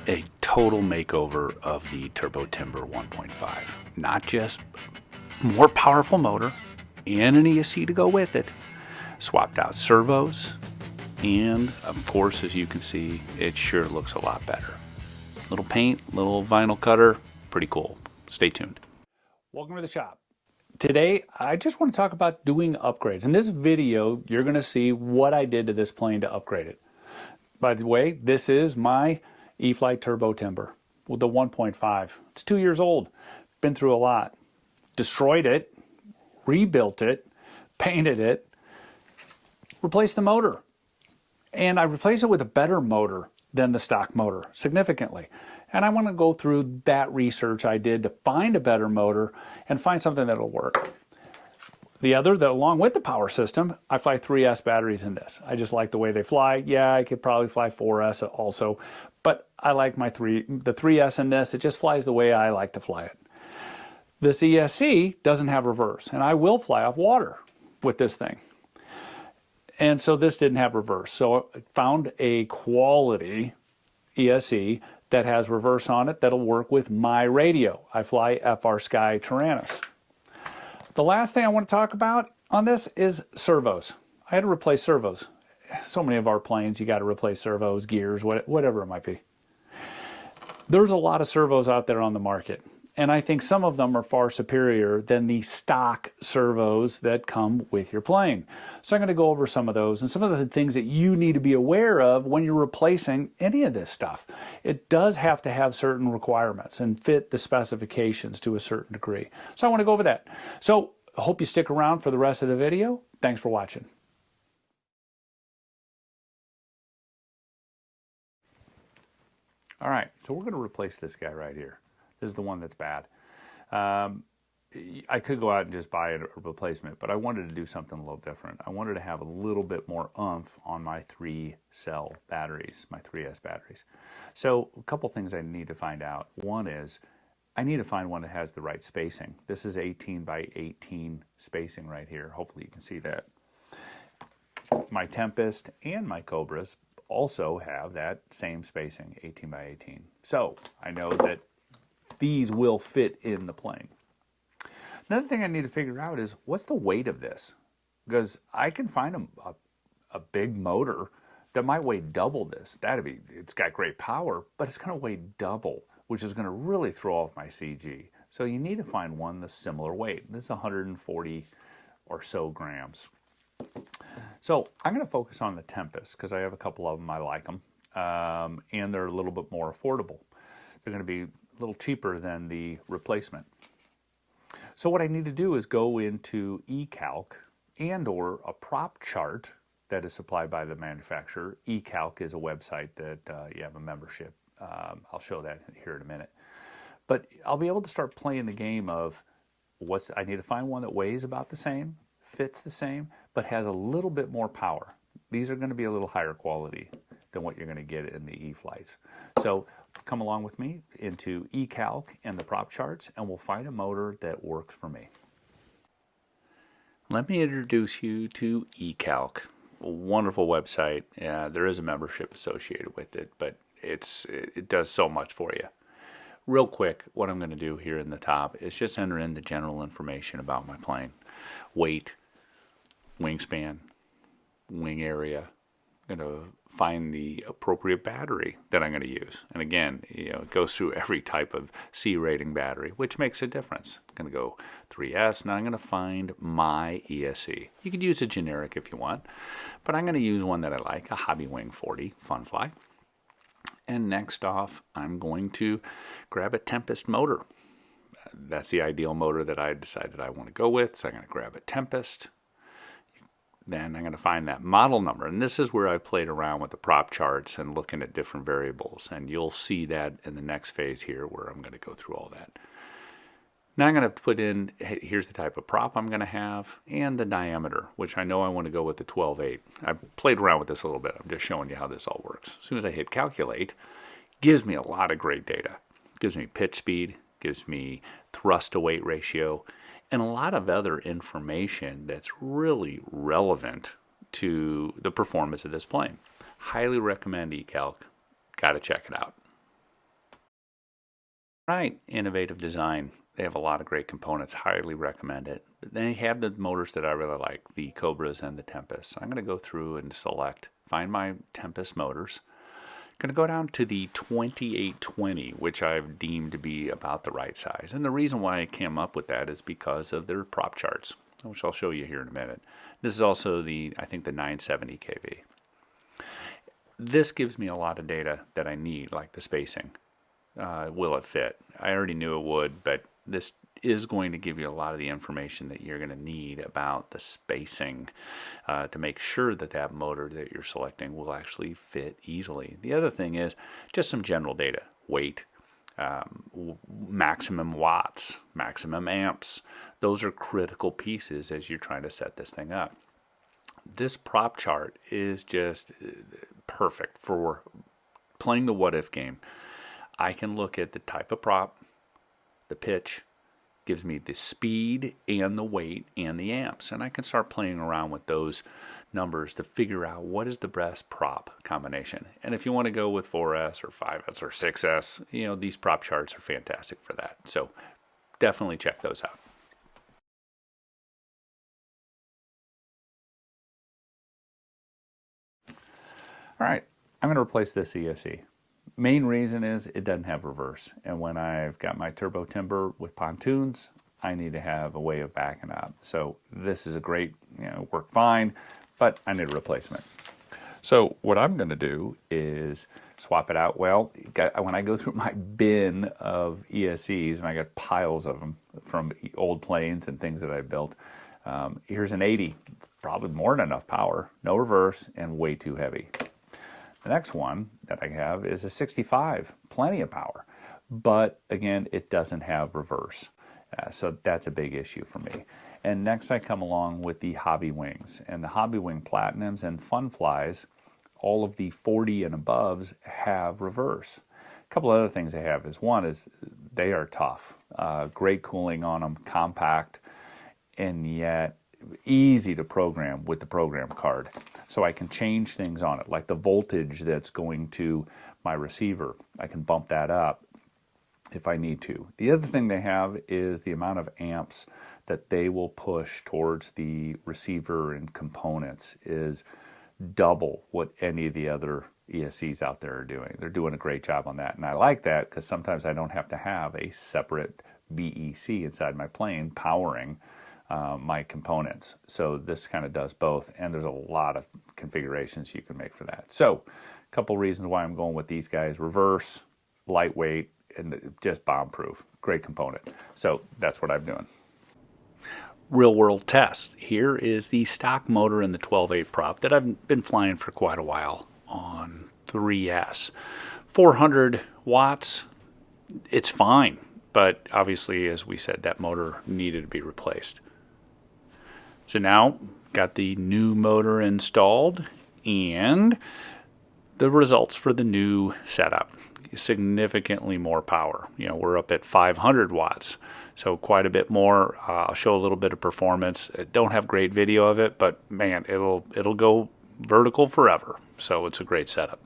a total makeover of the Turbo Timber 1.5. Not just more powerful motor and an ESC to go with it. Swapped out servos, and of course, as you can see, it sure looks a lot better. Little paint, little vinyl cutter, pretty cool. Stay tuned. Welcome to the shop. Today, I just want to talk about doing upgrades. In this video, you're going to see what I did to this plane to upgrade it. By the way, this is my Eflite Turbo Timber with the 1.5. It's 2 years old. Been through a lot. Destroyed it, rebuilt it, painted it, replaced the motor. And I replaced it with a better motor than the stock motor, significantly. And I want to go through that research I did to find a better motor and find something that'll work. Along with the power system, I fly 3S batteries in this. I just like the way they fly. Yeah, I could probably fly 4S also, but I like the 3S in this. It just flies the way I like to fly it. This ESC doesn't have reverse, and I will fly off water with this thing. And so this didn't have reverse. So I found a quality ESC that has reverse on it that'll work with my radio. I fly FrSky Taranis. The last thing I want to talk about on this is servos. I had to replace servos. So many of our planes, you got to replace servos, gears, whatever it might be. There's a lot of servos out there on the market, and I think some of them are far superior than the stock servos that come with your plane. So I'm going to go over some of those and some of the things that you need to be aware of when you're replacing any of this stuff. It does have to have certain requirements and fit the specifications to a certain degree. So I want to go over that. So I hope you stick around for the rest of the video. Thanks for watching. All right, so we're going to replace this guy right here. This is the one that's bad. I could go out and just buy a replacement, but I wanted to do something a little different. I wanted to have a little bit more oomph on my 3-cell batteries, my 3S batteries. So a couple things I need to find out. One is I need to find one that has the right spacing. This is 18 by 18 spacing right here. Hopefully you can see that. My Tempest and my Cobras also have that same spacing, 18 by 18. So I know that these will fit in the plane. Another thing I need to figure out is what's the weight of this? Because I can find a big motor that might weigh double this. It's got great power, but it's going to weigh double, which is going to really throw off my CG. So you need to find one that's similar weight. This is 140 or so grams. So I'm going to focus on the Tempest because I have a couple of them. I like them, and they're a little bit more affordable. They're going to be a little cheaper than the replacement. So what I need to do is go into eCalc and/or a prop chart that is supplied by the manufacturer. eCalc is a website that you have a membership. I'll show that here in a minute. But I'll be able to start playing the game of I need to find one that weighs about the same, fits the same, but has a little bit more power. These are going to be a little higher quality than what you're going to get in the E-Flights. So come along with me into eCalc and the prop charts, and we'll find a motor that works for me. Let me introduce you to eCalc, a wonderful website. There is a membership associated with it, but it does so much for you. Real quick, what I'm going to do here in the top is just enter in the general information about my plane. Weight, wingspan, wing area. I'm going to find the appropriate battery that I'm going to use. And again, it goes through every type of C rating battery, which makes a difference. I'm going to go 3S. Now I'm going to find my ESC. You could use a generic if you want, but I'm going to use one that I like, a Hobby Wing 40 Funfly. And next off, I'm going to grab a Tempest motor. That's the ideal motor that I decided I want to go with, so I'm going to grab a Tempest. Then I'm going to find that model number, and this is where I played around with the prop charts and looking at different variables, and you'll see that in the next phase here where I'm going to go through all that. Now I'm going to put in, here's the type of prop I'm going to have, and the diameter, which I know I want to go with the 12/8. I've played around with this a little bit. I'm just showing you how this all works. As soon as I hit calculate, gives me a lot of great data. Gives me pitch speed, gives me thrust to weight ratio, and a lot of other information that's really relevant to the performance of this plane. Highly recommend eCalc. Got to check it out. Right, innovative design. They have a lot of great components. Highly recommend it. But they have the motors that I really like, the Cobras and the Tempests. So I'm going to go through and select, find my Tempest motors. Going to go down to the 2820, which I've deemed to be about the right size. And the reason why I came up with that is because of their prop charts, which I'll show you here in a minute. This is also the, I think, the 970 kV. This gives me a lot of data that I need, like the spacing. Will it fit? I already knew it would, but this is going to give you a lot of the information that you're going to need about the spacing to make sure that that motor that you're selecting will actually fit easily. The other thing is just some general data: weight, maximum watts, maximum amps. Those are critical pieces as you're trying to set this thing up. This prop chart is just perfect for playing the what if game. I can look at the type of prop, the pitch, gives me the speed and the weight and the amps, and I can start playing around with those numbers to figure out what is the best prop combination. And if you want to go with 4S or 5S or 6S, you know, these prop charts are fantastic for that. So definitely check those out. All right, I'm going to replace this ESC. Main reason is it doesn't have reverse, and when I've got my Turbo Timber with pontoons, I need to have a way of backing up. So this is a great, work fine, but I need a replacement. So what I'm going to do is swap it out. Well, when I go through my bin of ESCs, and I got piles of them from old planes and things that I built, here's an 80. It's probably more than enough power, no reverse, and way too heavy. The next one that I have is a 65, plenty of power, but again, it doesn't have reverse. So that's a big issue for me. And next I come along with the Hobby Wings, and the Hobby Wing Platinums and Fun Flies, all of the 40 and aboves have reverse. A couple other things they have is, one is they are tough, great cooling on them, compact, and yet easy to program with the program card. So I can change things on it, like the voltage that's going to my receiver. I can bump that up if I need to. The other thing they have is the amount of amps that they will push towards the receiver and components is double what any of the other ESCs out there are doing. They're doing a great job on that. And I like that because sometimes I don't have to have a separate BEC inside my plane powering my components. So this kind of does both, and there's a lot of configurations you can make for that. So a couple reasons why I'm going with these guys: reverse, lightweight, and just bomb proof. Great component. So that's what I'm doing. Real world test. Here is the stock motor in the 12.8 prop that I've been flying for quite a while on 3S. 400 watts, it's fine, but obviously, as we said, that motor needed to be replaced. So now, got the new motor installed, and the results for the new setup. Significantly more power. We're up at 500 watts, so quite a bit more. I'll show a little bit of performance. I don't have great video of it, but man, it'll go vertical forever. So it's a great setup.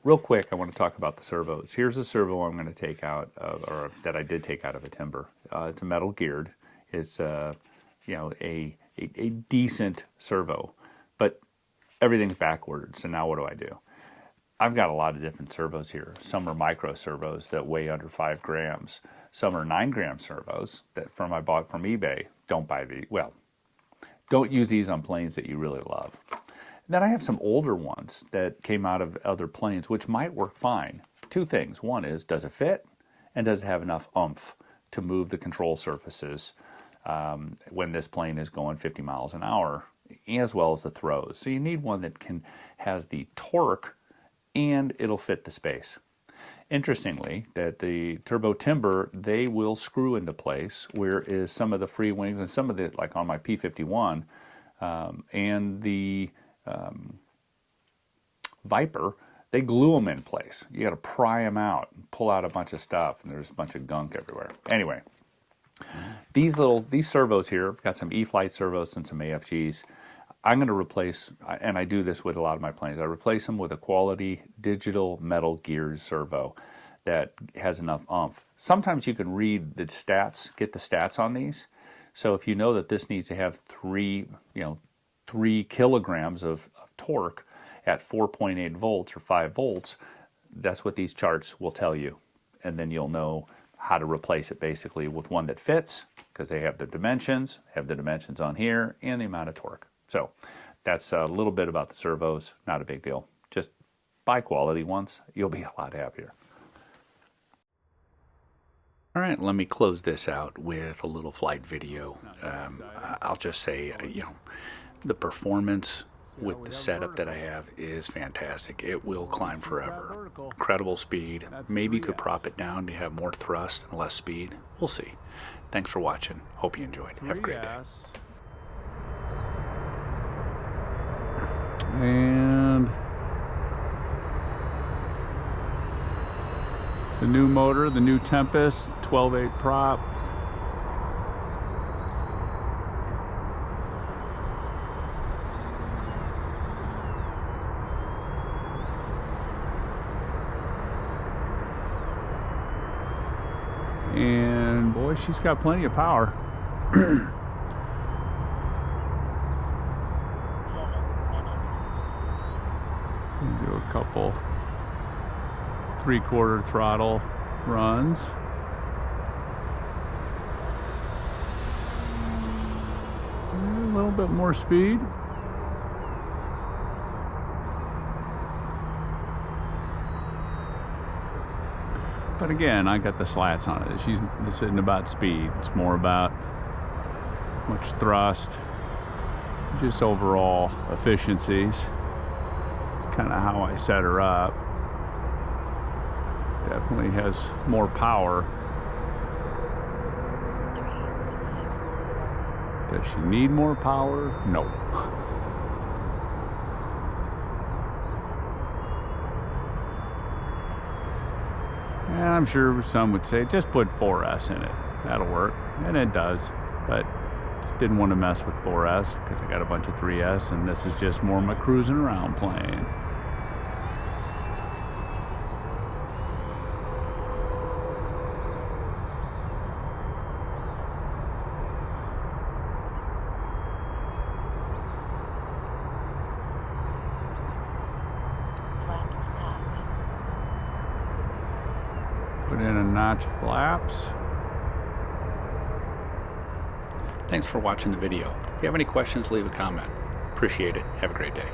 Real quick, I want to talk about the servos. Here's a servo I'm going to take out of, or that I did take out of a timber. It's a metal geared. It's a decent servo, but everything's backward. So now what do? I've got a lot of different servos here. Some are micro servos that weigh under 5 grams. Some are 9-gram servos that I bought from eBay. Don't use these on planes that you really love. Then I have some older ones that came out of other planes, which might work fine. Two things. One is, does it fit? And does it have enough oomph to move the control surfaces when this plane is going 50 miles an hour, as well as the throws? So you need one that has the torque and it'll fit the space. Interestingly, that the Turbo Timber, they will screw into place, whereas some of the free wings and some of the, like on my P51 and the Viper, they glue them in place. You got to pry them out and pull out a bunch of stuff, and there's a bunch of gunk everywhere. Anyway, these servos here, got some Eflite servos and some AFGs. I'm going to replace, and I do this with a lot of my planes, I replace them with a quality digital metal geared servo that has enough oomph. Sometimes you can read the stats, get the stats on these. So if you know that this needs to have 3 kilograms of torque at 4.8 volts or 5 volts, that's what these charts will tell you. And then you'll know how to replace it basically with one that fits, because they have the dimensions on here, and the amount of torque. So that's a little bit about the servos, not a big deal. Just buy quality ones, you'll be a lot happier. All right, let me close this out with a little flight video. I'll just say, the performance with the setup that I have is fantastic. It will climb forever. Incredible speed. Maybe you could prop it down to have more thrust and less speed. We'll see. Thanks for watching. Hope you enjoyed. Have a great day. And the new motor, the new Tempest 12.8 prop. And boy, she's got plenty of power. Do a couple 3/4 throttle runs. A little bit more speed. But again, I got the slats on it. This isn't about speed. It's more about much thrust, just overall efficiencies. It's kind of how I set her up. Definitely has more power. Does she need more power? No. And I'm sure some would say, just put 4S in it. That'll work. And it does. But just didn't want to mess with 4S because I got a bunch of 3S, and this is just more my cruising around plane. Put in a notch of flaps. Thanks for watching the video. If you have any questions, leave a comment. Appreciate it. Have a great day.